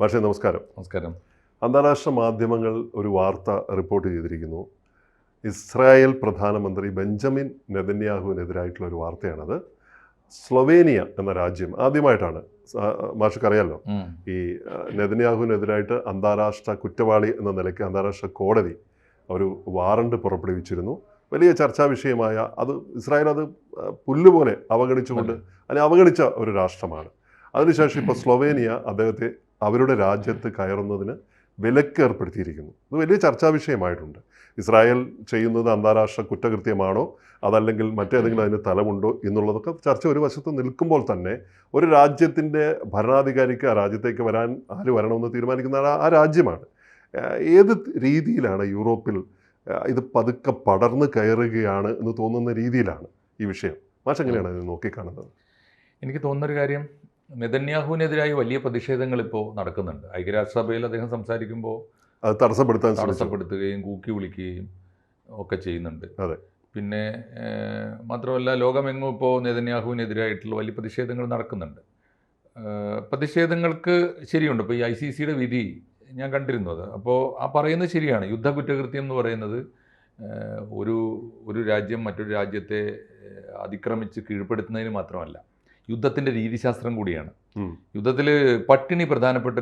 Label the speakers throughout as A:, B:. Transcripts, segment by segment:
A: മാഷേ നമസ്കാരം.
B: നമസ്കാരം.
A: അന്താരാഷ്ട്ര മാധ്യമങ്ങൾ ഒരു വാർത്ത റിപ്പോർട്ട് ചെയ്തിരിക്കുന്നു. ഇസ്രായേൽ പ്രധാനമന്ത്രി ബെഞ്ചമിൻ നെതന്യാഹുവിനെതിരായിട്ടുള്ള ഒരു വാർത്തയാണത്. സ്ലൊവേനിയ എന്ന രാജ്യം ആദ്യമായിട്ടാണ്, മാഷക്കറിയാലോ, ഈ നെതന്യാഹുവിനെതിരായിട്ട് അന്താരാഷ്ട്ര കുറ്റവാളി എന്ന നിലയ്ക്ക് അന്താരാഷ്ട്ര കോടതി ഒരു വാറണ്ട് പുറപ്പെടുവിച്ചിരുന്നു. വലിയ ചർച്ചാ വിഷയമായ ഇസ്രായേൽ അത് പുല്ലുപോലെ അവഗണിച്ചുകൊണ്ട് അവഗണിച്ച ഒരു രാഷ്ട്രമാണ്. അതിനുശേഷം ഇപ്പോൾ സ്ലൊവേനിയ അദ്ദേഹത്തെ അവരുടെ രാജ്യത്ത് കയറുന്നതിന് വിലക്ക് ഏർപ്പെടുത്തിയിരിക്കുന്നു. ഇത് വലിയ ചർച്ചാ വിഷയമായിട്ടുണ്ട്. ഇസ്രായേൽ ചെയ്യുന്നത് അന്താരാഷ്ട്ര കുറ്റകൃത്യമാണോ അതല്ലെങ്കിൽ മറ്റേതെങ്കിലും അതിന് തലമുണ്ടോ എന്നുള്ളതൊക്കെ ചർച്ച ഒരു വശത്ത് നിൽക്കുമ്പോൾ തന്നെ ഒരു രാജ്യത്തിൻ്റെ ഭരണാധികാരിക്ക് ആ രാജ്യത്തേക്ക് വരാൻ ആര് വരണമെന്ന് തീരുമാനിക്കുന്ന ആ രാജ്യമാണ്. ഏത് രീതിയിലാണ് യൂറോപ്പിൽ ഇത് പതുക്കെ പടർന്നു കയറുകയാണ് എന്ന് തോന്നുന്ന രീതിയിലാണ് ഈ വിഷയം. മാഷ് എങ്ങനെയാണ് ഇത് നോക്കിക്കാണുന്നത്?
B: എനിക്ക് തോന്നുന്നൊരു കാര്യം, നെതന്യാഹുവിനെതിരായി വലിയ പ്രതിഷേധങ്ങൾ ഇപ്പോൾ നടക്കുന്നുണ്ട്. ഐക്യരാഷ്ട്രസഭയിൽ അദ്ദേഹം സംസാരിക്കുമ്പോൾ
A: അത്
B: തടസ്സപ്പെടുത്തുകയും കൂക്കി വിളിക്കുകയും ഒക്കെ ചെയ്യുന്നുണ്ട്.
A: അതെ.
B: പിന്നെ മാത്രമല്ല, ലോകമെങ്ങും ഇപ്പോൾ നെതന്യാഹുവിനെതിരായിട്ടുള്ള വലിയ പ്രതിഷേധങ്ങൾ നടക്കുന്നുണ്ട്. പ്രതിഷേധങ്ങൾക്ക് ശരിയുണ്ട്. ഇപ്പോൾ ഈ ICCയുടെ വിധി ഞാൻ കണ്ടിരുന്നു. അത് അപ്പോൾ ആ പറയുന്നത് ശരിയാണ്. യുദ്ധ കുറ്റകൃത്യം എന്ന് പറയുന്നത് ഒരു രാജ്യം മറ്റൊരു രാജ്യത്തെ അതിക്രമിച്ച് കീഴ്പ്പെടുത്തുന്നതിന് മാത്രമല്ല, യുദ്ധത്തിൻ്റെ രീതിശാസ്ത്രം കൂടിയാണ്. യുദ്ധത്തിൽ പട്ടിണി പ്രധാനപ്പെട്ട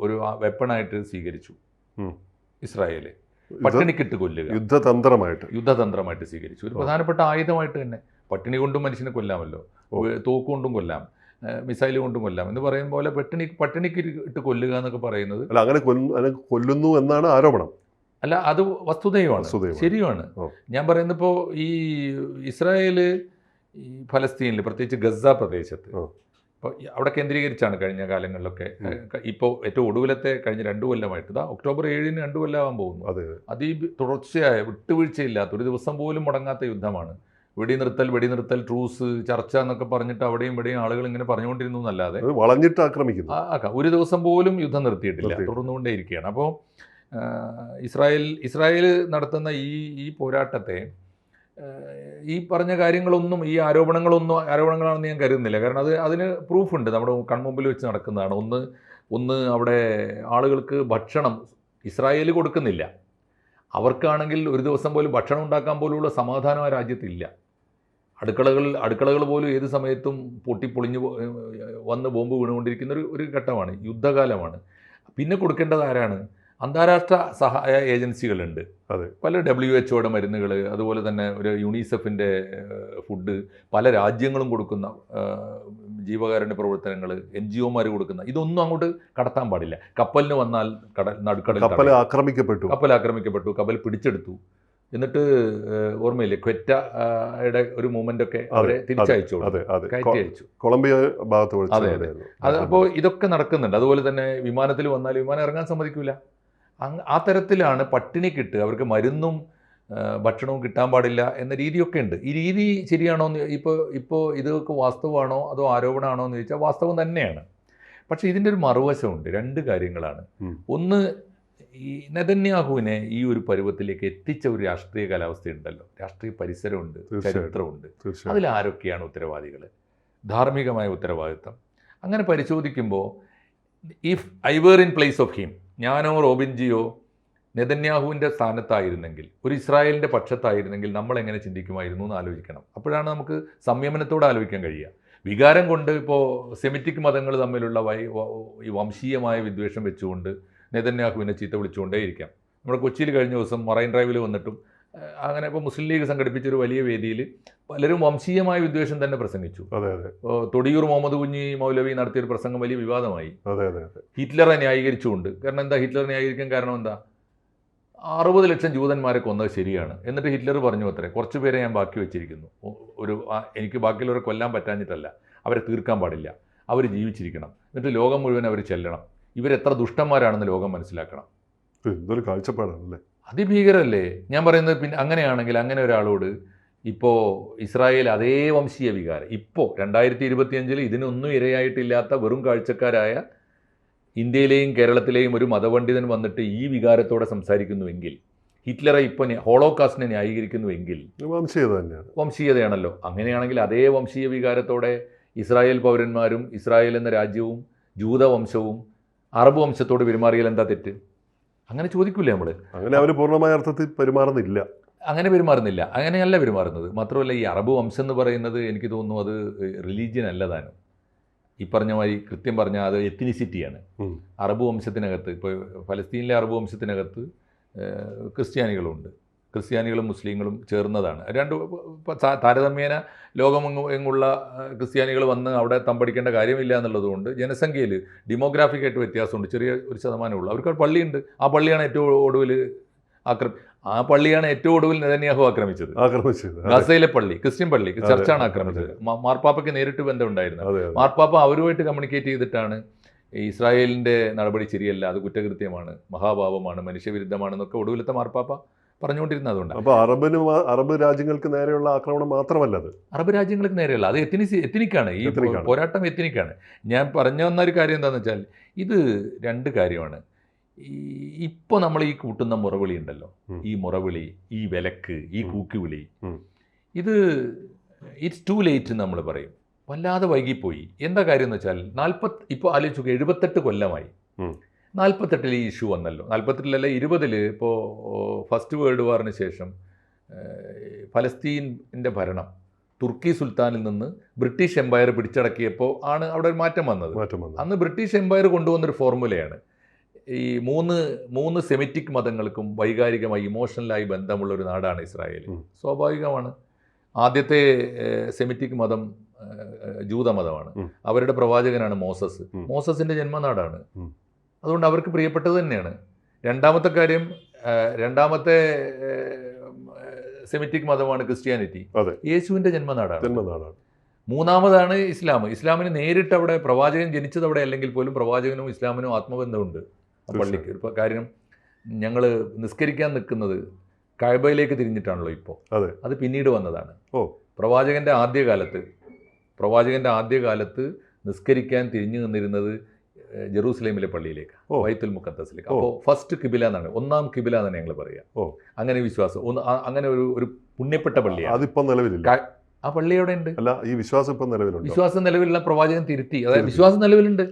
B: ഒരു വെപ്പണായിട്ട് സ്വീകരിച്ചു ഇസ്രായേൽ. പട്ടിണിക്കിട്ട് കൊല്ലുക യുദ്ധതന്ത്രമായിട്ട് സ്വീകരിച്ചു. ഒരു പ്രധാനപ്പെട്ട ആയുധമായിട്ട് തന്നെ. പട്ടിണി കൊണ്ടും മനുഷ്യനെ കൊല്ലാമല്ലോ, തോക്ക് കൊണ്ടും കൊല്ലാം, മിസൈൽ കൊണ്ടും കൊല്ലാം എന്ന് പറയും പോലെ പട്ടിണിക്ക് ഇട്ട് കൊല്ലുക എന്നൊക്കെ പറയുന്നത്
A: അങ്ങനെ കൊല്ലുന്നു എന്നാണ് ആരോപണം.
B: അല്ല, അത് വസ്തുതയുമാണ്, ശരിയാണ്. ഞാൻ പറയുന്നത് ഇപ്പോൾ ഈ ഇസ്രായേൽ ഈ ഫലസ്തീനിൽ, പ്രത്യേകിച്ച് ഗസ പ്രദേശത്ത്, ഇപ്പോൾ അവിടെ കേന്ദ്രീകരിച്ചാണ് കഴിഞ്ഞ കാലങ്ങളിലൊക്കെ. ഇപ്പോൾ ഏറ്റവും ഒടുവിലത്തെ കഴിഞ്ഞ 2 കൊല്ലമായിട്ട്, ഒക്ടോബർ 7-ന് 2 കൊല്ലമാകാൻ പോകുന്നു. അത് ഈ തുടർച്ചയായ വിട്ടുവീഴ്ചയില്ലാത്ത, ഒരു ദിവസം പോലും മുടങ്ങാത്ത യുദ്ധമാണ്. വെടിനിർത്തൽ, ട്രൂസ്, ചർച്ച എന്നൊക്കെ പറഞ്ഞിട്ട് അവിടെയും ഇവിടെയും ആളുകൾ ഇങ്ങനെ പറഞ്ഞുകൊണ്ടിരുന്നു എന്നല്ലാതെ
A: വളഞ്ഞിട്ട് ആക്രമിക്കുന്നു.
B: ഒരു ദിവസം പോലും യുദ്ധം നിർത്തിയിട്ടില്ല, തുടർന്നുകൊണ്ടേയിരിക്കുകയാണ്. അപ്പോൾ ഇസ്രായേൽ നടത്തുന്ന ഈ പോരാട്ടത്തെ ഈ പറഞ്ഞ കാര്യങ്ങളൊന്നും, ഈ ആരോപണങ്ങളാണെന്ന് ഞാൻ കരുതുന്നില്ല. കാരണം അതിന് പ്രൂഫുണ്ട്, നമ്മുടെ കൺമുമ്പിൽ വെച്ച് നടക്കുന്നതാണ്. ഒന്ന് അവിടെ ആളുകൾക്ക് ഭക്ഷണം ഇസ്രായേൽ കൊടുക്കുന്നില്ല. അവർക്കാണെങ്കിൽ ഒരു ദിവസം പോലും ഭക്ഷണം ഉണ്ടാക്കാൻ പോലുള്ള സമാധാനം ആ രാജ്യത്തില്ല. അടുക്കളകൾ പോലും ഏത് സമയത്തും പൊട്ടിപ്പൊളിഞ്ഞ് വന്ന് ബോംബ് വീണുകൊണ്ടിരിക്കുന്ന ഒരു ഘട്ടമാണ്, യുദ്ധകാലമാണ്. പിന്നെ കൊടുക്കേണ്ടത് ആരാണ്? അന്താരാഷ്ട്ര സഹായ ഏജൻസികളുണ്ട്. പല WHO മരുന്നുകൾ, അതുപോലെ തന്നെ ഒരു യുണിസെഫിൻ്റെ ഫുഡ്, പല രാജ്യങ്ങളും കൊടുക്കുന്ന ജീവകാരുണ്യ പ്രവർത്തനങ്ങൾ, NGOമാർ കൊടുക്കുന്ന, ഇതൊന്നും അങ്ങോട്ട് കടത്താൻ പാടില്ല. കപ്പലിന് വന്നാൽ
A: കപ്പൽ ആക്രമിക്കപ്പെട്ടു, കപ്പൽ
B: പിടിച്ചെടുത്തു. എന്നിട്ട് ഓർമ്മയില്ലേ, ക്വെറ്റയുടെ ഒരു മൂവ്മെൻ്റൊക്കെ അവരെ തിരിച്ചയച്ചു, കയറ്റി അയച്ചു,
A: കൊളംബിയ ഭാഗത്ത്.
B: അതെ. അപ്പോൾ ഇതൊക്കെ നടക്കുന്നുണ്ട്. അതുപോലെ തന്നെ വിമാനത്തിൽ വന്നാൽ വിമാനം ഇറങ്ങാൻ സമ്മതിക്കില്ല. ആ തരത്തിലാണ് പട്ടിണിക്കിട്ട്, അവർക്ക് മരുന്നും ഭക്ഷണവും കിട്ടാൻ പാടില്ല എന്ന രീതിയൊക്കെ ഉണ്ട്. ഈ രീതി ശരിയാണോ എന്ന് ഇപ്പോൾ ഇതൊക്കെ വാസ്തവമാണോ അതോ ആരോപണമാണോ എന്ന് ചോദിച്ചാൽ വാസ്തവം തന്നെയാണ്. പക്ഷേ ഇതിൻ്റെ ഒരു മറുവശമുണ്ട്. 2 കാര്യങ്ങളാണ്. ഒന്ന്, ഈ നെതന്യാഹുവിനെ ഈ ഒരു പരുവത്തിലേക്ക് എത്തിച്ച ഒരു രാഷ്ട്രീയ കാലാവസ്ഥയുണ്ടല്ലോ, രാഷ്ട്രീയ പരിസരമുണ്ട്, ചരിത്രമുണ്ട്. അതിലാരൊക്കെയാണ് ഉത്തരവാദികൾ? ധാർമ്മികമായ ഉത്തരവാദിത്തം. അങ്ങനെ പരിശോധിക്കുമ്പോൾ, if I were in place of him, ഞാനോ റോബിൻജിയോ നെതന്യാഹുവിൻ്റെ സ്ഥാനത്തായിരുന്നെങ്കിൽ, ഒരു ഇസ്രായേലിൻ്റെ പക്ഷത്തായിരുന്നെങ്കിൽ നമ്മൾ എങ്ങനെ ചിന്തിക്കുമായിരുന്നു എന്ന് ആലോചിക്കണം. അപ്പോഴാണ് നമുക്ക് സംയമനത്തോടെ ആലോചിക്കാൻ കഴിയുക. വികാരം കൊണ്ട് ഇപ്പോൾ സെമിറ്റിക് മതങ്ങൾ തമ്മിലുള്ള ഈ വംശീയമായ വിദ്വേഷം വെച്ചുകൊണ്ട് നെതന്യാഹുവിനെ ചീത്ത വിളിച്ചുകൊണ്ടേയിരിക്കാം. നമ്മുടെ കൊച്ചിയിൽ കഴിഞ്ഞ ദിവസം മറൈൻ ഡ്രൈവിൽ വന്നിട്ടും അങ്ങനെ ഇപ്പോൾ മുസ്ലിം ലീഗ് സംഘടിപ്പിച്ചൊരു വലിയ വേദിയിൽ പലരും വംശീയമായ വിദ്വേഷം തന്നെ പ്രസംഗിച്ചു. തൊടിയൂർ മുഹമ്മദ് കുഞ്ഞി മൗലവി നടത്തിയൊരു പ്രസംഗം വലിയ വിവാദമായി, ഹിറ്റ്ലറെ ന്യായീകരിച്ചുകൊണ്ട്. കാരണം എന്താ ഹിറ്റ്ലർ ന്യായീകരിക്കാൻ കാരണം എന്താ? 60 ലക്ഷം ജൂതന്മാരെ കൊന്നത് ശരിയാണ്, എന്നിട്ട് ഹിറ്റ്ലർ പറഞ്ഞു അത്രേ, കുറച്ച് പേരെ ഞാൻ ബാക്കി വെച്ചിരിക്കുന്നു, എനിക്ക് ബാക്കിയുള്ളവരെ കൊല്ലാൻ പറ്റാഞ്ഞിട്ടല്ല, അവരെ തീർക്കാൻ പാടില്ല, അവർ ജീവിച്ചിരിക്കണം, എന്നിട്ട് ലോകം മുഴുവൻ അവർ ചെല്ലണം, ഇവരെത്ര ദുഷ്ടന്മാരാണെന്ന് ലോകം മനസ്സിലാക്കണം.
A: എന്തൊരു കാഴ്ചപ്പാടാണല്ലേ,
B: അതിഭീകരല്ലേ? ഞാൻ പറയുന്നത്, പിന്നെ അങ്ങനെയാണെങ്കിൽ അങ്ങനെ ഒരാളോട് ഇപ്പോൾ ഇസ്രായേൽ അതേ വംശീയ വികാരം, ഇപ്പോൾ 2025 ഇതിനൊന്നും ഇരയായിട്ടില്ലാത്ത വെറും കാഴ്ചക്കാരായ ഇന്ത്യയിലെയും കേരളത്തിലെയും ഒരു മതപണ്ഡിതൻ വന്നിട്ട് ഈ വികാരത്തോടെ സംസാരിക്കുന്നുവെങ്കിൽ, ഹിറ്റ്ലറെ ഇപ്പോൾ ഹോളോകാസ്റ്റിനെ ന്യായീകരിക്കുന്നുവെങ്കിൽ വംശീയതയാണല്ലോ. അങ്ങനെയാണെങ്കിൽ അതേ വംശീയ വികാരത്തോടെ ഇസ്രായേൽ പൗരന്മാരും ഇസ്രായേൽ എന്ന രാജ്യവും ജൂതവംശവും അറബ് വംശത്തോട് പെരുമാറിയാൽ എന്താ തെറ്റ്? അങ്ങനെ ചോദിക്കൂലേ നമ്മൾ?
A: അങ്ങനെ അവർ പൂർണ്ണമായ അർത്ഥത്തിൽ പെരുമാറുന്നില്ല.
B: അങ്ങനെ പെരുമാറുന്നില്ല, അങ്ങനെയല്ല പെരുമാറുന്നത്. മാത്രമല്ല ഈ അറബ് വംശം എന്ന് പറയുന്നത് എനിക്ക് തോന്നുന്നു അത് റിലീജിയൻ അല്ല താനും. ഈ പറഞ്ഞ മാതിരി കൃത്യം പറഞ്ഞാൽ അത് എത്തിനിസിറ്റിയാണ്. അറബ് വംശത്തിനകത്ത് ഇപ്പോൾ ഫലസ്തീനിലെ അറബ് വംശത്തിനകത്ത് ക്രിസ്ത്യാനികളുണ്ട്, ക്രിസ്ത്യാനികളും മുസ്ലിങ്ങളും ചേർന്നതാണ്. രണ്ട് താരതമ്യേന ലോകമെങ്ങുള്ള ക്രിസ്ത്യാനികൾ വന്ന് അവിടെ തമ്പടിക്കേണ്ട കാര്യമില്ല എന്നുള്ളതുകൊണ്ട് ജനസംഖ്യയിൽ ഡെമോഗ്രാഫിക്കായിട്ട് വ്യത്യാസമുണ്ട്. ചെറിയ ഒരു ശതമാനമുള്ളൂ. അവർക്ക് പള്ളിയുണ്ട്. ആ പള്ളിയാണ് ഏറ്റവും ഒടുവിൽ നെതന്യാഹു ആക്രമിച്ചത്. ഗസയിലെ പള്ളി, ക്രിസ്ത്യൻ പള്ളി, ചർച്ചാണ് ആക്രമിച്ചത്. മാർപ്പാപ്പയ്ക്ക് നേരിട്ട് ബന്ധമുണ്ടായിരുന്നത്. മാർപ്പാപ്പ അവരുമായിട്ട് കമ്മ്യൂണിക്കേറ്റ് ചെയ്തിട്ടാണ് ഇസ്രായേലിൻ്റെ നടപടി ശരിയല്ല, അത് കുറ്റകൃത്യമാണ്, മഹാപാപമാണ്, മനുഷ്യവിരുദ്ധമാണെന്നൊക്കെ ഒടുവിലത്തെ മാർപ്പാപ്പ പറഞ്ഞുകൊണ്ടിരുന്നത്. അതുകൊണ്ടാണ്.
A: അപ്പോൾ അറബ് രാജ്യങ്ങൾക്ക് നേരെയുള്ള ആക്രമണം മാത്രമല്ല, അത് അറബ്
B: രാജ്യങ്ങൾക്ക് നേരെയല്ല, അത് എത്തിനിക്കാണ്. ഈ പോരാട്ടം എത്തിനിക്കാണ്. ഞാൻ പറഞ്ഞു വന്ന ഒരു കാര്യം എന്താണെന്ന് വെച്ചാൽ ഇത് രണ്ട് കാര്യമാണ്. ഇപ്പോൾ നമ്മൾ ഈ കൂട്ടുന്ന മുറവിളി ഉണ്ടല്ലോ, ഈ മുറവിളി, ഈ വിലക്ക്, ഈ കൂക്കുവിളി, ഇത് ഇറ്റ്സ് ടു ലേറ്റ് എന്ന് നമ്മൾ പറയും. വല്ലാതെ വൈകിപ്പോയി. എന്താ കാര്യം എന്ന് വെച്ചാൽ ഇപ്പോൾ ആലോചിച്ചു 78 കൊല്ലമായി. 48 ഈ ഇഷ്യൂ വന്നല്ലോ. 48 20 ഇപ്പോൾ ഫസ്റ്റ് വേൾഡ് വാറിന് ശേഷം ഫലസ്തീൻ്റെ ഭരണം തുർക്കി സുൽത്താനിൽ നിന്ന് ബ്രിട്ടീഷ് എംപയർ പിടിച്ചടക്കിയപ്പോൾ ആണ് അവിടെ ഒരു മാറ്റം വന്നത്. അന്ന് ബ്രിട്ടീഷ് എംപയർ കൊണ്ടുവന്നൊരു ഫോർമുലയാണ് ഈ മൂന്ന് സെമിറ്റിക് മതങ്ങൾക്കും വൈകാരികമായി ഇമോഷണലായി ബന്ധമുള്ള ഒരു നാടാണ് ഇസ്രായേൽ. സ്വാഭാവികമാണ്. ആദ്യത്തെ സെമിറ്റിക് മതം ജൂതമതമാണ്. അവരുടെ പ്രവാചകനാണ് മോസസ്. മോസസിൻ്റെ ജന്മനാടാണ്. അതുകൊണ്ട് അവർക്ക് പ്രിയപ്പെട്ടത് തന്നെയാണ്. രണ്ടാമത്തെ കാര്യം, രണ്ടാമത്തെ സെമിറ്റിക് മതമാണ് ക്രിസ്ത്യാനിറ്റി. യേശുവിൻ്റെ ജന്മനാടാണ്. മൂന്നാമതാണ് ഇസ്ലാമിന് നേരിട്ട് അവിടെ പ്രവാചകൻ ജനിച്ചത് അവിടെ അല്ലെങ്കിൽ പോലും പ്രവാചകനും ഇസ്ലാമിനും ആത്മബന്ധമുണ്ട് പള്ളിക്ക്. ഇപ്പോൾ കാര്യം ഞങ്ങൾ നിസ്കരിക്കാൻ നിൽക്കുന്നത് കഅബയിലേക്ക് തിരിഞ്ഞിട്ടാണല്ലോ ഇപ്പോൾ. അത് പിന്നീട് വന്നതാണ്. പ്രവാചകൻ്റെ ആദ്യകാലത്ത് നിസ്കരിക്കാൻ തിരിഞ്ഞു നിന്നിരുന്നത് ജെറൂസലേമിലെ പള്ളിയിലേക്ക്, ബൈത്തുൽ മുഖദ്ദസിലേക്ക്. അപ്പോൾ ഫസ്റ്റ് കിബില എന്നാണ്, ഒന്നാം കിബില എന്നാണ് ഞങ്ങൾ പറയുക. അങ്ങനെ വിശ്വാസം അങ്ങനെ ഒരു പുണ്യപ്പെട്ട പള്ളിയാണ്.
A: അതിപ്പോൾ നിലവിലില്ല.
B: ആ പള്ളി അവിടെ ഉണ്ട്.
A: അല്ല, ഈ വിശ്വാസം ഇപ്പം നിലവിലുണ്ട്.
B: വിശ്വാസം നിലവിലുള്ള പ്രവാചകൻ തിരുത്തി. അതായത് വിശ്വാസം നിലവിലുണ്ട്.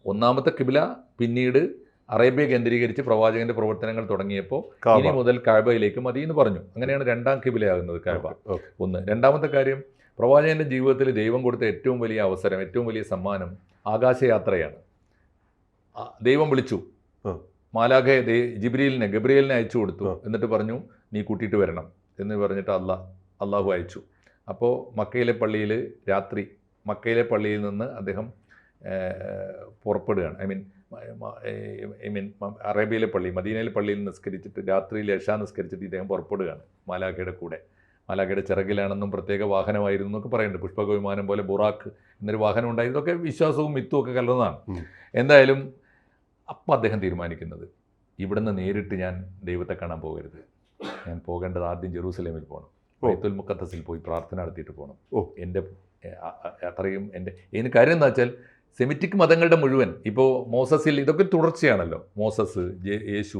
B: ഒന്നാമത്തെ കിബില പിന്നീട് അറേബ്യ കേന്ദ്രീകരിച്ച് പ്രവാചകന്റെ പ്രവർത്തനങ്ങൾ തുടങ്ങിയപ്പോൾ ഇനി മുതൽ കഅബയിലേക്ക് മതി എന്ന് പറഞ്ഞു. അങ്ങനെയാണ് രണ്ടാം കിബിലയാകുന്നത് കഅബ. ഒന്ന്. രണ്ടാമത്തെ കാര്യം, പ്രവാചകന്റെ ജീവിതത്തിൽ ദൈവം കൊടുത്ത ഏറ്റവും വലിയ അവസരം, ഏറ്റവും വലിയ സമ്മാനം ആകാശയാത്രയാണ്. ദൈവം വിളിച്ചു, മാലാഖയെ ഗബ്രിയേലിനെ അയച്ചു കൊടുത്തു. എന്നിട്ട് പറഞ്ഞു നീ കൂട്ടിയിട്ട് വരണം എന്ന് പറഞ്ഞിട്ട് അള്ളാഹു അയച്ചു. അപ്പോൾ മക്കയിലെ പള്ളിയിൽ നിന്ന് അദ്ദേഹം പുറപ്പെടുകയാണ്. ഐ മീൻ അറേബ്യയിലെ മദീനയിലെ പള്ളിയിൽ നിസ്കരിച്ചിട്ട് രാത്രിയിൽ ഇശാ നിസ്കരിച്ചിട്ട് ഇദ്ദേഹം പുറപ്പെടുകയാണ് മാലാഖയുടെ കൂടെ. മാലാഖയുടെ ചിറകിലാണെന്നും പ്രത്യേക വാഹനമായിരുന്നു എന്നൊക്കെ പറയുന്നുണ്ട്. പുഷ്പക വിമാനം പോലെ ബുറാക്ക് എന്നൊരു വാഹനം ഉണ്ടായിരുന്നു. ഇതൊക്കെ വിശ്വാസവും മിത്തും ഒക്കെ കലർന്നതാണ്. എന്തായാലും അപ്പം അദ്ദേഹം തീരുമാനിക്കുന്നത്, ഇവിടുന്ന് നേരിട്ട് ഞാൻ ദൈവത്തെ കാണാൻ പോകരുത്, ഞാൻ പോകേണ്ടത് ആദ്യം ജെറൂസലേമിൽ പോകണം, ബൈത്തുൽ മുഖദ്ദസിൽ പോയി പ്രാർത്ഥന നടത്തിയിട്ട് പോകണം. എൻ്റെ അത്രയും എൻ്റെ കാര്യം എന്താ വെച്ചാൽ സെമിറ്റിക് മതങ്ങളുടെ മുഴുവൻ ഇപ്പോൾ മോസസിൽ ഇതൊക്കെ തുടർച്ചയാണല്ലോ. മോസസ്, യേശു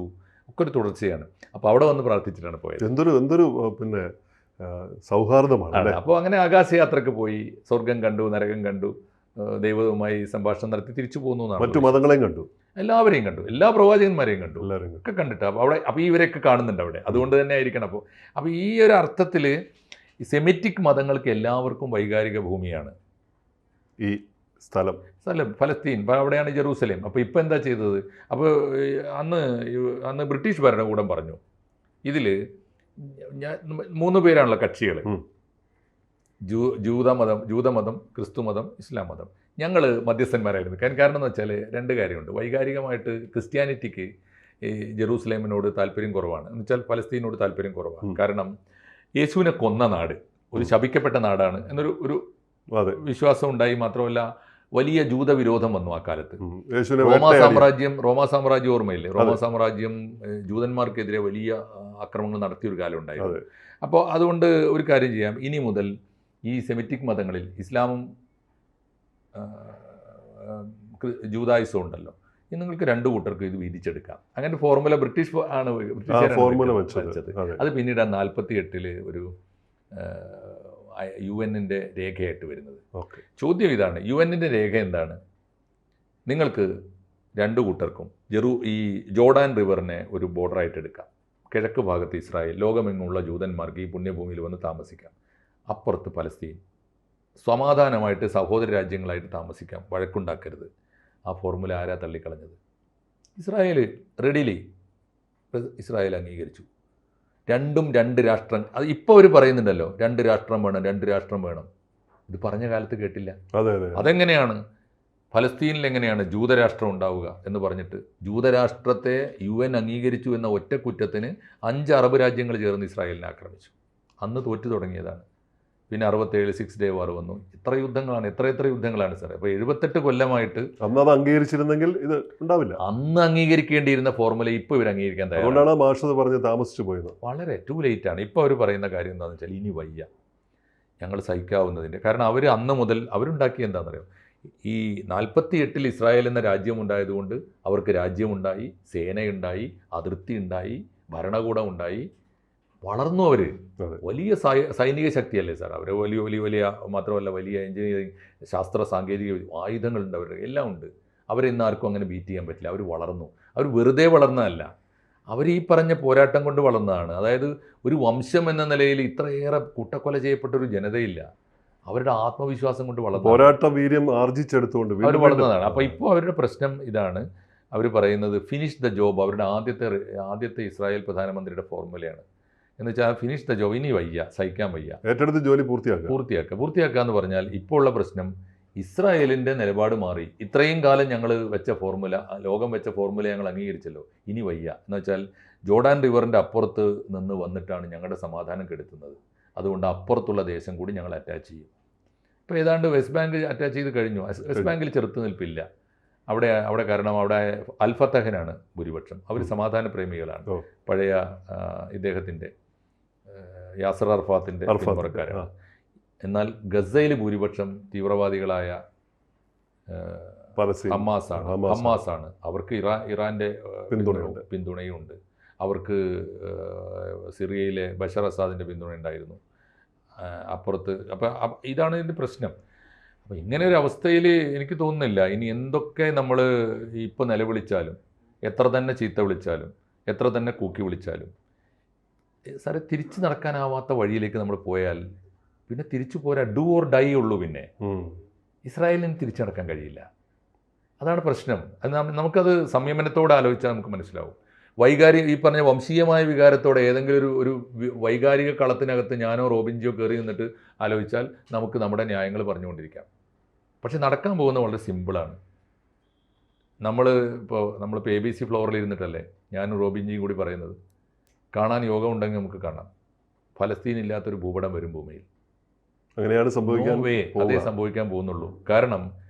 B: ഒക്കെ ഒരു തുടർച്ചയാണ്. അപ്പോൾ അവിടെ വന്ന് പ്രാർത്ഥിച്ചിട്ടാണ് പോയത്.
A: എന്തൊരു പിന്നെ സൗഹാർദ്ദമാണ്.
B: അപ്പോൾ അങ്ങനെ ആകാശയാത്രക്ക് പോയി സ്വർഗം കണ്ടു, നരകം കണ്ടു, ദൈവവുമായി സംഭാഷണം നടത്തി തിരിച്ചു പോകുന്നു.
A: മറ്റു മതങ്ങളെയും കണ്ടു,
B: എല്ലാവരെയും കണ്ടു, എല്ലാ പ്രവാചകന്മാരെയും കണ്ടു, ഒക്കെ കണ്ടിട്ട് അപ്പോൾ ഇവരെയൊക്കെ കാണുന്നുണ്ട് അവിടെ. അതുകൊണ്ട് തന്നെ ആയിരിക്കണം. അപ്പോൾ ഈ ഒരു അർത്ഥത്തിൽ സെമിറ്റിക് മതങ്ങൾക്ക് എല്ലാവർക്കും വൈകാരിക ഭൂമിയാണ്
A: ഈ സ്ഥലം
B: ഫലസ്തീൻ. അവിടെയാണ് ജെറൂസലേം. അപ്പോൾ ഇപ്പം എന്താ ചെയ്തത്? അപ്പോൾ അന്ന് ബ്രിട്ടീഷ് ഭരണകൂടം പറഞ്ഞു, ഇതിൽ 3 പേരാണല്ലോ കക്ഷികൾ, ജൂതമതം, ക്രിസ്തുമതം, ഇസ്ലാം മതം. ഞങ്ങൾ മധ്യസ്ഥന്മാരായിരുന്നു. കാരണം എന്ന് വെച്ചാൽ 2 കാര്യമുണ്ട്. വൈകാരികമായിട്ട് ക്രിസ്ത്യാനിറ്റിക്ക് ഈ ജെറൂസലേമിനോട് താല്പര്യം കുറവാണ്, എന്ന് വെച്ചാൽ ഫലസ്തീനോട് താല്പര്യം കുറവാണ്. കാരണം യേശുവിനെ കൊന്ന നാട്, ഒരു ശപിക്കപ്പെട്ട നാടാണ് എന്നൊരു വിശ്വാസം ഉണ്ടായി. മാത്രമല്ല വലിയ ജൂതവിരോധം വന്നു ആ കാലത്ത്. റോമാ സാമ്രാജ്യം ഓർമ്മയില്ലേ? റോമാ സാമ്രാജ്യം ജൂതന്മാർക്കെതിരെ വലിയ ആക്രമണങ്ങൾ നടത്തിയൊരു കാലം ഉണ്ടായിരുന്നു. അപ്പോൾ അതുകൊണ്ട് ഒരു കാര്യം ചെയ്യാം, ഇനി മുതൽ ഈ സെമിറ്റിക് മതങ്ങളിൽ ഇസ്ലാമും ജൂതായുസവും ഉണ്ടല്ലോ, നിങ്ങൾക്ക് 2 കൂട്ടർക്ക് ഇത് വീതിച്ചെടുക്കാം. അങ്ങനെ ഫോർമുല ബ്രിട്ടീഷുകാരാണ് വെച്ചത്. അത് പിന്നീട് 48 ഒരു UN-ന്റെ രേഖയായിട്ട് വരുന്നത്. ചോദ്യം ഇതാണ്, UN-ന്റെ രേഖ എന്താണ്? നിങ്ങൾക്ക് രണ്ടു കൂട്ടർക്കും ഈ ജോർഡാൻ റിവറിനെ ഒരു ബോർഡറായിട്ട് എടുക്കാം. കിഴക്ക് ഭാഗത്ത് ഇസ്രായേൽ, ലോകമെങ്ങുമുള്ള ജൂതന്മാർക്ക് ഈ പുണ്യഭൂമിയിൽ വന്ന് താമസിക്കാം. അപ്പുറത്ത് പലസ്തീൻ, സമാധാനമായിട്ട് സഹോദര രാജ്യങ്ങളായിട്ട് താമസിക്കാം, വഴക്കുണ്ടാക്കരുത്. ആ ഫോർമുല ആരാ തള്ളിക്കളഞ്ഞത്? ഇസ്രായേൽ റെഡിലി ഇസ്രായേൽ അംഗീകരിച്ചു. രണ്ടും രണ്ട് രാഷ്ട്രം. അത് ഇപ്പോൾ അവർ പറയുന്നുണ്ടല്ലോ, രണ്ട് രാഷ്ട്രം വേണം, രണ്ട് രാഷ്ട്രം വേണം. ഇത് പറഞ്ഞ കാലത്ത് കേട്ടില്ല. അതെങ്ങനെയാണ്? ഫലസ്തീനിൽ എങ്ങനെയാണ് ജൂതരാഷ്ട്രം ഉണ്ടാവുക എന്ന് പറഞ്ഞിട്ട് ജൂതരാഷ്ട്രത്തെ UN അംഗീകരിച്ചു എന്ന ഒറ്റ കുറ്റത്തിന് 5 അറബ് രാജ്യങ്ങൾ ചേർന്ന് ഇസ്രായേലിനെ ആക്രമിച്ചു. അന്ന് തോറ്റു തുടങ്ങിയതാണ്. പിന്നെ 67 6 ഡേ വാർ വന്നു. എത്ര യുദ്ധങ്ങളാണ്, എത്ര യുദ്ധങ്ങളാണ് സാറേ. അപ്പോൾ 78 കൊല്ലമായിട്ട്
A: അന്ന് അത് അംഗീകരിച്ചിരുന്നെങ്കിൽ ഇത് ഉണ്ടാവില്ല.
B: അന്ന് അംഗീകരിക്കേണ്ടിയിരുന്ന ഫോർമുല ഇപ്പോൾ ഇവർ അംഗീകരിക്കാൻ തയ്യാറാണ്.
A: അതുകൊണ്ടാണ് മാഷ് പറഞ്ഞ് താമസിച്ചു പോയത്.
B: വളരെ ടു ലേറ്റാണ്. ഇപ്പോൾ അവർ പറയുന്ന കാര്യം എന്താണെന്ന് വെച്ചാൽ ഇനി വയ്യ, ഞങ്ങൾ സഹിക്കാവുന്നതിൻ്റെ. കാരണം അവർ അന്ന് മുതൽ അവരുണ്ടാക്കി എന്താണെന്നറിയോ, ഈ 48 ഇസ്രായേൽ എന്ന രാജ്യമുണ്ടായതുകൊണ്ട് അവർക്ക് രാജ്യമുണ്ടായി, സേനയുണ്ടായി, അതിർത്തി ഉണ്ടായി, ഭരണകൂടം ഉണ്ടായി, വളർന്നു. അവർ വലിയ സൈനിക ശക്തിയല്ലേ സാർ. അവർ വലിയ മാത്രമല്ല, വലിയ എഞ്ചിനീയറിംഗ്, ശാസ്ത്ര സാങ്കേതിക ആയുധങ്ങളുണ്ട്, അവരുടെ എല്ലാം ഉണ്ട്. അവരെ ഇന്ന് ആർക്കും അങ്ങനെ ബീറ്റ് ചെയ്യാൻ പറ്റില്ല. അവർ വളർന്നു. അവർ വെറുതെ വളർന്നതല്ല, അവർ ഈ പറഞ്ഞ പോരാട്ടം കൊണ്ട് വളർന്നതാണ്. അതായത് ഒരു വംശം എന്ന നിലയിൽ ഇത്രയേറെ കൂട്ടക്കൊല ചെയ്യപ്പെട്ടൊരു ജനതയില്ല. അവരുടെ ആത്മവിശ്വാസം കൊണ്ട് വളർന്നു, പോരാട്ട വീര്യം ആർജിച്ചെടുത്തുകൊണ്ട് അവർ വളർന്നതാണ്. അപ്പോൾ ഇപ്പോൾ അവരുടെ പ്രശ്നം ഇതാണ്. അവർ പറയുന്നത് ഫിനിഷ് ദ ജോബ്. അവരുടെ ആദ്യത്തെ ഇസ്രായേൽ പ്രധാനമന്ത്രിയുടെ ഫോർമുലയാണ് എന്ന് വെച്ചാൽ ഫിനിഷ് ദ ജോബ്. ഇനി വയ്യ, സഹിക്കാൻ വയ്യ, ഏറ്റെടുത്ത് ജോലി പൂർത്തിയാക്കുക എന്ന് പറഞ്ഞാൽ ഇപ്പോൾ ഉള്ള പ്രശ്നം ഇസ്രായേലിൻ്റെ നിലപാട് മാറി. ഇത്രയും കാലം ഞങ്ങൾ വെച്ച ഫോർമുല, ലോകം വെച്ച ഫോർമുല ഞങ്ങൾ അംഗീകരിച്ചല്ലോ, ഇനി വയ്യ എന്ന് വെച്ചാൽ ജോർഡാൻ റിവറിൻ്റെ അപ്പുറത്ത് നിന്ന് വന്നിട്ടാണ് ഞങ്ങളുടെ സമാധാനം കെടുത്തുന്നത്. അതുകൊണ്ട് അപ്പുറത്തുള്ള ദേശം കൂടി ഞങ്ങൾ അറ്റാച്ച് ചെയ്യും. ഇപ്പോൾ ഏതാണ്ട് വെസ്റ്റ് ബാങ്ക് അറ്റാച്ച് ചെയ്ത് കഴിഞ്ഞു. വെസ്റ്റ് ബാങ്കിൽ ചെറുത്തുനിൽപ്പില്ല അവിടെ കാരണം അവിടെ അൽഫത്തഹനാണ് ഭൂരിപക്ഷം. അവർ സമാധാന പ്രേമികളാണ്. പഴയ ഇദ്ദേഹത്തിൻ്റെ യാസർ അർഫാത്തിൻ്റെ പിന്മുറക്കാരാണ്. എന്നാൽ ഗസയിൽ ഭൂരിപക്ഷം തീവ്രവാദികളായ ഹമാസാണ്. അവർക്ക് ഇറാൻ്റെ പിന്തുണയുണ്ട്. അവർക്ക് സിറിയയിലെ ബഷർ അസാദിൻ്റെ പിന്തുണ ഉണ്ടായിരുന്നു അപ്പുറത്ത്. അപ്പം ഇതാണ് ഇതിൻ്റെ പ്രശ്നം. അപ്പോൾ ഇങ്ങനെ ഒരു അവസ്ഥയിൽ എനിക്ക് തോന്നുന്നില്ല ഇനി എന്തൊക്കെ നമ്മൾ ഇപ്പോൾ നിലവിളിച്ചാലും, എത്ര തന്നെ ചീത്ത വിളിച്ചാലും, എത്ര തന്നെ കൂക്കി വിളിച്ചാലും, സാറേ തിരിച്ചു നടക്കാനാവാത്ത വഴിയിലേക്ക് നമ്മൾ പോയാൽ പിന്നെ തിരിച്ചു പോരാ, ഡു ഓർ ഡൈ ഉള്ളൂ. പിന്നെ ഇസ്രായേലിന് തിരിച്ചു നടക്കാൻ കഴിയില്ല. അതാണ് പ്രശ്നം. അത് നമുക്കത് സംയമനത്തോടെ ആലോചിച്ചാൽ നമുക്ക് മനസ്സിലാവും. ഈ പറഞ്ഞ വംശീയമായ വികാരത്തോടെ ഏതെങ്കിലും ഒരു വൈകാരിക കളത്തിനകത്ത് ഞാനോ റോബിൻജിയോ കയറി നിന്നിട്ട് ആലോചിച്ചാൽ നമുക്ക് നമ്മുടെ ന്യായങ്ങൾ പറഞ്ഞുകൊണ്ടിരിക്കാം. പക്ഷെ നടക്കാൻ പോകുന്നത് വളരെ സിമ്പിളാണ്. നമ്മളിപ്പോൾ ABC ഫ്ലോറിൽ ഇരുന്നിട്ടല്ലേ ഞാനും റോബിൻജിയും കൂടി പറയുന്നത്. കാണാൻ യോഗം ഉണ്ടെങ്കിൽ നമുക്ക് കാണാം. ഫലസ്തീൻ ഇല്ലാത്തൊരു ഭൂപടം വരും ഭൂമിയിൽ. അങ്ങനെയാണ് അതേ സംഭവിക്കാൻ പോകുന്നുള്ളൂ. കാരണം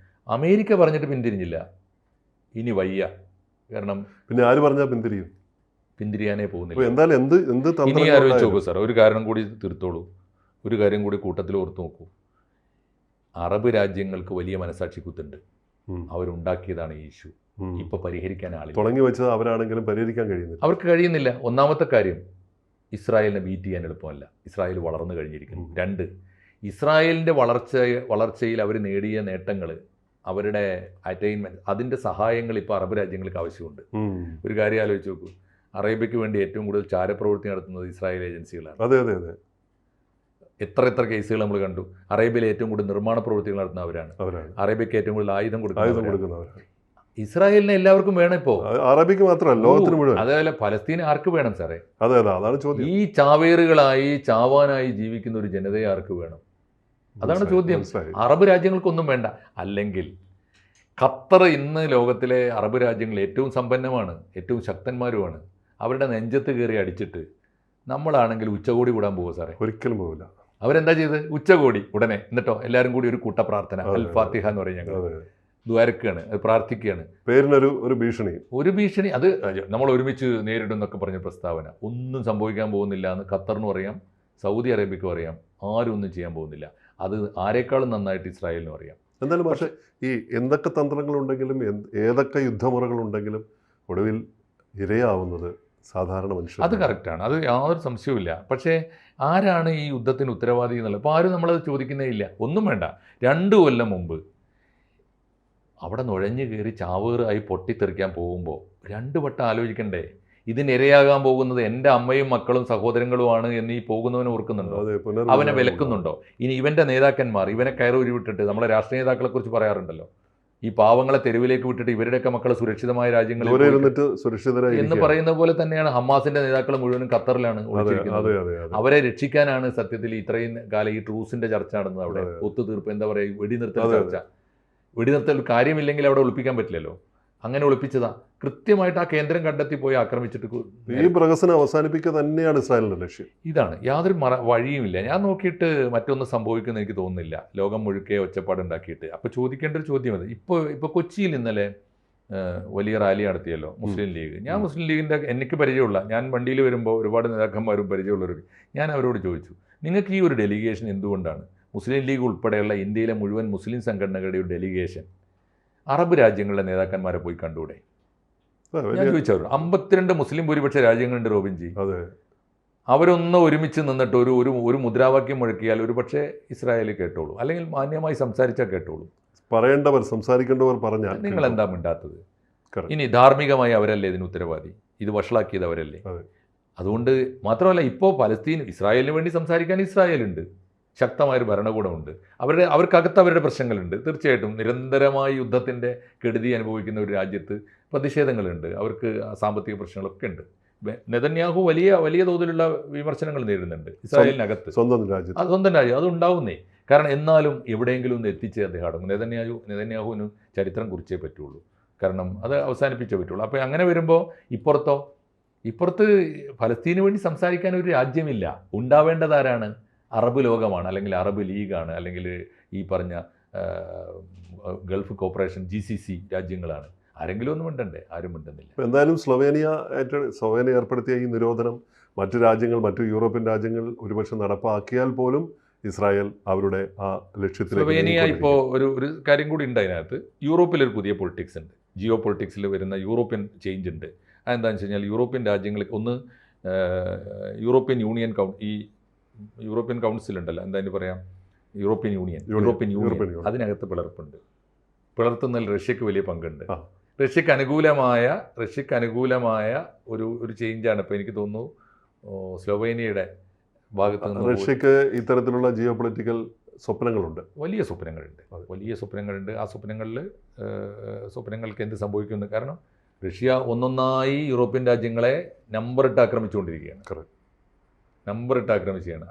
B: അമേരിക്ക പറഞ്ഞിട്ട് പിന്തിരിഞ്ഞില്ല, ഇനി വയ്യ. കാരണം പിന്നെ ആര് പറഞ്ഞാൽ പിന്തിരിയാനേ പോകുന്നില്ല. ഇനി ആലോചിച്ച് നോക്കൂ സാർ, ഒരു കാരണം കൂടി തീർത്തോളൂ, ഒരു കാര്യം കൂടി കൂട്ടത്തിൽ ഓർത്തു നോക്കൂ. അറബ് രാജ്യങ്ങൾക്ക് വലിയ മനസാക്ഷി കുത്തുണ്ട്. അവരുണ്ടാക്കിയതാണ് ഈ ഇഷ്യൂ. ഇപ്പോൾ പരിഹരിക്കാൻ ആളില്ല. തുടങ്ങി വെച്ചത് അവരാണെങ്കിലും പരിഹരിക്കാൻ അവർക്ക് കഴിയുന്നില്ല. ഒന്നാമത്തെ കാര്യം, ഇസ്രായേലിനെ ബീറ്റ് ചെയ്യാൻ എളുപ്പമല്ല. ഇസ്രായേൽ വളർന്നു കഴിഞ്ഞിരിക്കുന്നു. 2, ഇസ്രായേലിൻ്റെ വളർച്ചയിൽ അവർ നേടിയ നേട്ടങ്ങൾ, അവരുടെ അറ്റൈൻമെൻറ്റ്, അതിൻ്റെ സഹായങ്ങൾ ഇപ്പോൾ അറബ് രാജ്യങ്ങൾക്ക് ആവശ്യമുണ്ട്. ഒരു കാര്യം ആലോചിച്ച് നോക്കൂ, അറേബ്യയ്ക്ക് വേണ്ടി ഏറ്റവും കൂടുതൽ ചാരപ്രവൃത്തി നടത്തുന്നത് ഇസ്രായേൽ ഏജൻസികളാണ്. അതെ. എത്ര കേസുകൾ നമ്മൾ കണ്ടു. അറേബ്യയിൽ ഏറ്റവും കൂടുതൽ നിർമ്മാണ പ്രവൃത്തികൾ നടത്തുന്ന അവരാണ്. അറേബ്യയ്ക്ക് ഏറ്റവും കൂടുതൽ ആയുധം കൊടുക്കുന്നവരാണ്. ഇസ്രായേലിനെ എല്ലാവർക്കും വേണം ഇപ്പോൾ, അറബിക്ക് മാത്രമല്ല ലോകത്തിന് മുഴുവൻ. അതേപോലെ ഫലസ്തീൻ ആർക്ക് വേണം സാറേ? അതാണ് ചോദ്യം. ഈ ചാവാനായി ജീവിക്കുന്ന ഒരു ജനതയെ ആർക്ക് വേണം? അതാണ് ചോദ്യം. അറബ് രാജ്യങ്ങൾക്കൊന്നും വേണ്ട. അല്ലെങ്കിൽ ഖത്തർ ഇന്ന് ലോകത്തിലെ അറബ് രാജ്യങ്ങളിൽ ഏറ്റവും സമ്പന്നമാണ്, ഏറ്റവും ശക്തന്മാരുമാണ്. അവരുടെ നെഞ്ചത്ത് കയറി അടിച്ചിട്ട് നമ്മളാണെങ്കിൽ ഉച്ചകോടി കൂടാൻ പോകുമോ സാറേ? ഒരിക്കലും പോകില്ല. അവരെന്താ ചെയ്ത്? ഉച്ചകോടി ഉടനെ. എന്നിട്ടോ എല്ലാവരും കൂടി ഒരു കൂട്ടപ്രാർത്ഥന, അൽ ഫാത്തിഹ എന്ന് പറയും ഞങ്ങൾ. ദ്വാരക്കുകയാണ്, അത് പ്രാർത്ഥിക്കുകയാണ്. പേരിനൊരു ഭീഷണി. അത് നമ്മൾ ഒരുമിച്ച് നേരിടും എന്നൊക്കെ പറഞ്ഞ പ്രസ്താവന. ഒന്നും സംഭവിക്കാൻ പോകുന്നില്ല എന്ന് ഖത്തറിനും അറിയാം, സൗദി അറേബ്യക്കും അറിയാം. ആരും ഒന്നും ചെയ്യാൻ പോകുന്നില്ല. അത് ആരെക്കാളും നന്നായിട്ട് ഇസ്രായേലിനും അറിയാം. എന്തായാലും പക്ഷേ ഈ എന്തൊക്കെ തന്ത്രങ്ങളുണ്ടെങ്കിലും ഏതൊക്കെ യുദ്ധമുറകളുണ്ടെങ്കിലും ഒടുവിൽ ഇരയാവുന്നത് സാധാരണ മനുഷ്യർ. അത് കറക്റ്റാണ്, അത് യാതൊരു സംശയവുമില്ല. പക്ഷേ ആരാണ് ഈ യുദ്ധത്തിന് ഉത്തരവാദി എന്നുള്ളത് ഇപ്പോൾ ആരും നമ്മളത് ചോദിക്കുന്നേ ഇല്ല. ഒന്നും വേണ്ട. 2 കൊല്ലം മുമ്പ് അവിടെ നുഴഞ്ഞു കയറി ചാവേറായി പൊട്ടിത്തെറിക്കാൻ പോകുമ്പോൾ 2 വട്ടം ആലോചിക്കണ്ടേ? ഇതിനിരയാകാൻ പോകുന്നത് എൻ്റെ അമ്മയും മക്കളും സഹോദരങ്ങളുമാണ് എന്ന് ഈ പോകുന്നവനെ ഓർക്കുന്നുണ്ടോ? അവനെ വിലക്കുന്നുണ്ടോ? ഇനി ഇവൻ്റെ നേതാക്കന്മാർ ഇവനെ കയറൂരി വിട്ടിട്ട്, നമ്മളെ രാഷ്ട്രീയ നേതാക്കളെ കുറിച്ച് പറയാറുണ്ടല്ലോ, ഈ പാവങ്ങളെ തെരുവിലേക്ക് വിട്ടിട്ട് ഇവരുടെയൊക്കെ മക്കളെ സുരക്ഷിതമായ രാജ്യങ്ങളിൽ എന്ന് പറയുന്ന പോലെ തന്നെയാണ് ഹമാസിന്റെ നേതാക്കൾ മുഴുവനും ഖത്തറിലാണ് ഒളിച്ചിരിക്കുന്നത്. അവരെ രക്ഷിക്കാനാണ് സത്യത്തിൽ ഇത്രയും കാലം ഈ ട്രൂസിന്റെ ചർച്ച നടന്നത്. അവിടെ ഒത്തുതീർപ്പ്, എന്താ പറയുക, വെടിനിർത്തൽ ചർച്ച. വെടിനിർത്തൽ കാര്യമില്ലെങ്കിൽ അവിടെ ഒളിപ്പിക്കാൻ പറ്റില്ലല്ലോ, അങ്ങനെ ഒളിപ്പിച്ചതാ. കൃത്യമായിട്ട് ആ കേന്ദ്രം കണ്ടെത്തി പോയി ആക്രമിച്ചിട്ട്
A: ഈ പ്രഹസനം അവസാനിപ്പിക്കുക തന്നെയാണ് ഇസ്രായേലിന്റെ ലക്ഷ്യം.
B: ഇതാണ്, യാതൊരു വഴിയുമില്ല. ഞാൻ നോക്കിയിട്ട് മറ്റൊന്നും സംഭവിക്കുമെന്ന് എനിക്ക് തോന്നുന്നില്ല, ലോകം മുഴുക്കെ ഒച്ചപ്പാടുണ്ടാക്കിയിട്ട്. അപ്പോൾ ചോദിക്കേണ്ട ഒരു ചോദ്യം അത്, ഇപ്പോൾ കൊച്ചിയിൽ ഇന്നലെ വലിയ റാലി നടത്തിയല്ലോ മുസ്ലിം ലീഗ്. ഞാൻ മുസ്ലിം ലീഗിൻ്റെ എനിക്ക് പരിചയമുള്ള, ഞാൻ വണ്ടിയിൽ വരുമ്പോൾ ഒരുപാട് നേതാക്കന്മാരും പരിചയമുള്ളവർ, ഞാൻ അവരോട് ചോദിച്ചു, നിങ്ങൾക്ക് ഈ ഒരു ഡെലിഗേഷൻ എന്തുകൊണ്ടാണ്, മുസ്ലിം ലീഗ് ഉൾപ്പെടെയുള്ള ഇന്ത്യയിലെ മുഴുവൻ മുസ്ലിം സംഘടനകളുടെ ഒരു ഡെലിഗേഷൻ അറബ് രാജ്യങ്ങളിലെ നേതാക്കന്മാരെ പോയി കണ്ടുകൂടെ? ഞാൻ ചോദിച്ചവർ 52 മുസ്ലിം ഭൂരിപക്ഷ രാജ്യങ്ങളുണ്ട് റോബിൻജി. അവരൊന്ന് ഒരുമിച്ച് നിന്നിട്ട് ഒരു മുദ്രാവാക്യം മുഴക്കിയാൽ ഒരു പക്ഷേ ഇസ്രായേൽ കേട്ടോളൂ, അല്ലെങ്കിൽ മാന്യമായി സംസാരിച്ചാൽ കേട്ടോളൂ.
A: പറയേണ്ടവർ സംസാരിക്കേണ്ടവർ പറഞ്ഞാൽ
B: നിങ്ങൾ എന്താ മിണ്ടാത്തത്? ഇനി ധാർമ്മികമായി അവരല്ലേ ഇതിന് ഉത്തരവാദി? ഇത് വഷളാക്കിയത് അവരല്ലേ? അതുകൊണ്ട് മാത്രമല്ല, ഇപ്പോൾ ഇസ്രായേലിന് വേണ്ടി സംസാരിക്കാൻ ഇസ്രായേലുണ്ട്, ശക്തമായൊരു ഭരണകൂടമുണ്ട്, അവർക്കകത്ത് അവരുടെ പ്രശ്നങ്ങളുണ്ട്. തീർച്ചയായിട്ടും നിരന്തരമായി യുദ്ധത്തിൻ്റെ കെടുതി അനുഭവിക്കുന്ന ഒരു രാജ്യത്ത് പ്രതിഷേധങ്ങളുണ്ട്, അവർക്ക് സാമ്പത്തിക പ്രശ്നങ്ങളൊക്കെ ഉണ്ട്. നെതന്യാഹു വലിയ തോതിലുള്ള വിമർശനങ്ങൾ നേരിടുന്നുണ്ട് ഇസ്രായേലിനകത്ത്, സ്വന്തം രാജ്യം. അത് ഉണ്ടാവുന്നേ. കാരണം എന്നാലും എവിടെയെങ്കിലും ഒന്ന് എത്തിച്ചേ അദ്ദേഹം അടങ്ങും. നെതന്യാഹുവിന് ചരിത്രം കുറിച്ചേ പറ്റുള്ളൂ, കാരണം അത് അവസാനിപ്പിച്ചേ പറ്റുള്ളൂ. അപ്പോൾ അങ്ങനെ വരുമ്പോൾ ഇപ്പുറത്ത് ഫലസ്തീന് വേണ്ടി സംസാരിക്കാൻ ഒരു രാജ്യമില്ല. ഉണ്ടാവേണ്ടതാരാണ്? അറബ് ലോകമാണ്, അല്ലെങ്കിൽ അറബ് ലീഗാണ്, അല്ലെങ്കിൽ ഈ പറഞ്ഞ ഗൾഫ് കോപ്പറേഷൻ GCC രാജ്യങ്ങളാണ്. ആരെങ്കിലും ഒന്നും മിണ്ടണ്ടേ? ആരും മിണ്ടുന്നില്ല.
A: എന്തായാലും സ്ലൊവേനിയ ഏർപ്പെടുത്തിയ ഈ നിരോധനം മറ്റു രാജ്യങ്ങൾ, മറ്റു യൂറോപ്യൻ രാജ്യങ്ങൾ ഒരുപക്ഷെ നടപ്പാക്കിയാൽ പോലും ഇസ്രായേൽ അവരുടെ ആ ലക്ഷ്യത്തിലേക്ക്.
B: സ്ലൊവേനിയ ഇപ്പോൾ ഒരു കാര്യം കൂടി ഉണ്ട് അതിനകത്ത്. യൂറോപ്പിലൊരു പുതിയ പൊളിറ്റിക്സ് ഉണ്ട്, ജിയോ പൊളിറ്റിക്സിൽ വരുന്ന യൂറോപ്യൻ ചേഞ്ച് ഉണ്ട്. അതെന്താണെന്ന് വെച്ച് കഴിഞ്ഞാൽ, യൂറോപ്യൻ രാജ്യങ്ങൾ ഒന്ന് യൂറോപ്യൻ കൗൺസിൽ ഉണ്ടല്ലോ, എന്താ പറയാം, യൂറോപ്യൻ യൂണിയൻ അതിനകത്ത് പിളർപ്പുണ്ട്. പിളർത്തുന്നതിൽ റഷ്യക്ക് വലിയ പങ്കുണ്ട്. റഷ്യക്ക് അനുകൂലമായ ഒരു ചേഞ്ചാണ് ഇപ്പോൾ എനിക്ക് തോന്നുന്നു സ്ലൊവേനിയയുടെ ഭാഗത്ത് നിന്ന്.
A: റഷ്യക്ക് ഇത്തരത്തിലുള്ള ജിയോ പൊളിറ്റിക്കൽ സ്വപ്നങ്ങളുണ്ട്,
B: വലിയ സ്വപ്നങ്ങളുണ്ട്. ആ സ്വപ്നങ്ങൾക്ക് എന്ത് സംഭവിക്കുന്നു? കാരണം റഷ്യ ഒന്നൊന്നായി യൂറോപ്യൻ രാജ്യങ്ങളെ നമ്പറിട്ട് ആക്രമിക്കുകയാണ്.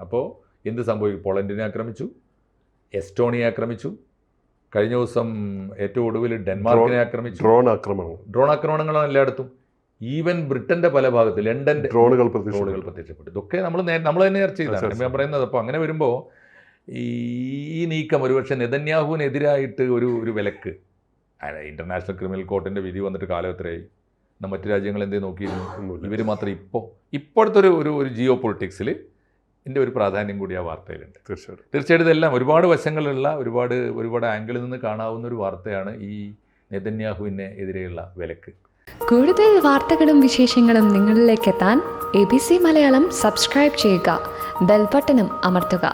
B: അപ്പോൾ എന്ത് സംഭവിക്കും? പോളണ്ടിനെ ആക്രമിച്ചു, എസ്റ്റോണിയെ ആക്രമിച്ചു, കഴിഞ്ഞ ദിവസം ഏറ്റവും ഒടുവിൽ ഡെൻമാർക്കിനെ ആക്രമിച്ചു. ഡ്രോൺ ആക്രമണങ്ങളാണ് എല്ലായിടത്തും. ഈവൻ ബ്രിട്ടൻ്റെ പല ഭാഗത്ത്, ലണ്ടൻ്റെ ഡ്രോണുകൾ പ്രത്യക്ഷപ്പെട്ടു. ഇതൊക്കെ നമ്മൾ തന്നെ ചർച്ച ചെയ്തതാണ് ഞാൻ പറയുന്നത്. അപ്പോൾ അങ്ങനെ വരുമ്പോൾ ഈ നീക്കം ഒരുപക്ഷെ നെതന്യാഹുവിനെതിരായിട്ട് ഒരു വിലക്ക്, ഇൻ്റർനാഷണൽ ക്രിമിനൽ കോർട്ടിൻ്റെ വിധി വന്നിട്ട് കാലം എത്രയായി? മറ്റു രാജ്യങ്ങൾ എന്തേ നോക്കിയിരുന്നു? ഇവർ മാത്രം ഇപ്പോഴത്തെ ഒരു ജിയോ പൊളിറ്റിക്സിൽ ഇതിൻ്റെ ഒരു പ്രാധാന്യം കൂടി ആ വാർത്തയിലുണ്ട്. തീർച്ചയായിട്ടും ഇതെല്ലാം ഒരുപാട് വശങ്ങളുള്ള, ഒരുപാട് ആംഗിളിൽ നിന്ന് കാണാവുന്ന ഒരു വാർത്തയാണ് ഈ നെതന്യാഹുവിന് എതിരെയുള്ള വിലക്ക്.
C: കൂടുതൽ വാർത്തകളും വിശേഷങ്ങളും നിങ്ങളിലേക്ക് എത്താൻ ABC മലയാളം സബ്സ്ക്രൈബ് ചെയ്യുക, ബെൽ ബട്ടണും അമർത്തുക.